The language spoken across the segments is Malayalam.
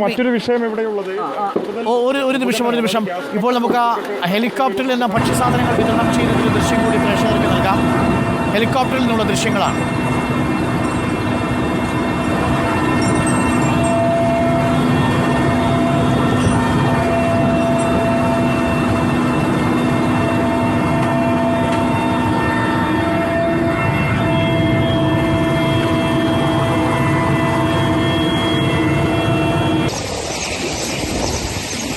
മറ്റൊരു വിഷയം ഇവിടെയുള്ളത് ഒരു നിമിഷം ഇപ്പോൾ നമുക്ക് ഹെലികോപ്റ്ററിൽ നിന്ന് ഭക്ഷ്യസാധനങ്ങൾ വിതരണം ചെയ്യുന്നതിന്റെ ദൃശ്യം കൂടി പ്രേക്ഷകർക്ക് നൽകാം. ഹെലികോപ്റ്ററിൽ നിന്നുള്ള ദൃശ്യങ്ങളാണ്.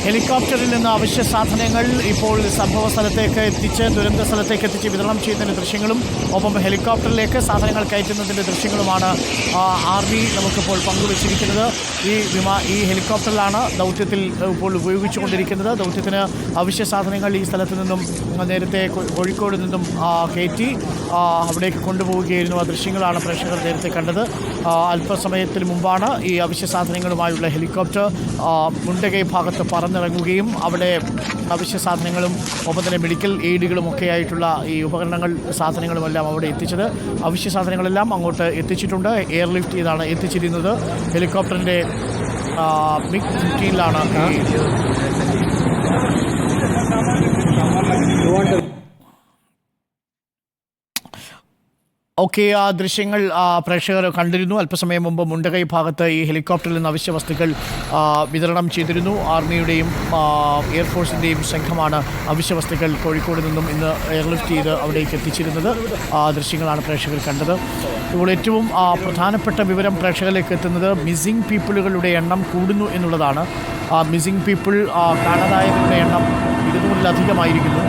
ഹെലികോപ്റ്ററിൽ നിന്ന് അവശ്യ സാധനങ്ങൾ ഇപ്പോൾ സംഭവ സ്ഥലത്തേക്ക് എത്തിച്ച് ദുരന്ത സ്ഥലത്തേക്ക് എത്തിച്ച് വിതരണം ചെയ്യുന്നതിൻ്റെ ദൃശ്യങ്ങളും ഒപ്പം ഹെലികോപ്റ്ററിലേക്ക് സാധനങ്ങൾ കയറ്റുന്നതിൻ്റെ ദൃശ്യങ്ങളുമാണ് ആർമി നമുക്കിപ്പോൾ പങ്കുവച്ചിരിക്കുന്നത്. ഈ ഹെലികോപ്റ്ററിലാണ് ദൗത്യത്തിൽ ഇപ്പോൾ ഉപയോഗിച്ചുകൊണ്ടിരിക്കുന്നത്. ദൗത്യത്തിന് അവശ്യ സാധനങ്ങൾ ഈ സ്ഥലത്ത് നിന്നും നേരത്തെ കോഴിക്കോട് നിന്നും കയറ്റി അവിടേക്ക് കൊണ്ടുപോവുകയായിരുന്നു. ആ ദൃശ്യങ്ങളാണ് പ്രേക്ഷകർ നേരത്തെ കണ്ടത്. അല്പസമയത്തിന് മുമ്പാണ് ഈ അവശ്യ സാധനങ്ങളുമായുള്ള ഹെലികോപ്റ്റർ മുണ്ടകൈ ഭാഗത്ത് പറന്നിറങ്ങുകയും അവിടെ അവശ്യ സാധനങ്ങളും ഒപ്പം തന്നെ മെഡിക്കൽ എയ്ഡുകളും ഒക്കെ ആയിട്ടുള്ള ഈ ഉപകരണങ്ങൾ സാധനങ്ങളുമെല്ലാം അവിടെ എത്തിച്ചത്. അവശ്യ സാധനങ്ങളെല്ലാം അങ്ങോട്ട് എത്തിച്ചിട്ടുണ്ട്. എയർലിഫ്റ്റ് ചെയ്താണ് എത്തിച്ചിരുന്നത്. ഹെലികോപ്റ്ററിൻ്റെ മിഗ് 15ലാണ് ആ ദൃശ്യങ്ങൾ പ്രേക്ഷകർ കണ്ടിരുന്നു. അല്പസമയം മുമ്പ് മുണ്ടകൈ ഭാഗത്ത് ഈ ഹെലികോപ്റ്ററിൽ നിന്ന് അവശ്യ വസ്തുക്കൾ വിതരണം ചെയ്തിരുന്നു. ആർമിയുടെയും എയർഫോഴ്സിൻ്റെയും സംഘമാണ് അവശ്യ വസ്തുക്കൾ കോഴിക്കോട് നിന്നും ഇന്ന് എയർലിഫ്റ്റ് ചെയ്ത് അവിടേക്ക് എത്തിച്ചിരുന്നത്. ദൃശ്യങ്ങളാണ് പ്രേക്ഷകർ കണ്ടത്. ഇപ്പോൾ ഏറ്റവും പ്രധാനപ്പെട്ട വിവരം പ്രേക്ഷകരിലേക്ക് എത്തുന്നത് മിസ്സിംഗ് പീപ്പിളുകളുടെ എണ്ണം കൂടുന്നു എന്നുള്ളതാണ്. മിസ്സിംഗ് പീപ്പിൾ കാണാതായവരുടെ എണ്ണം 200-ലധികമായിരിക്കുന്നു.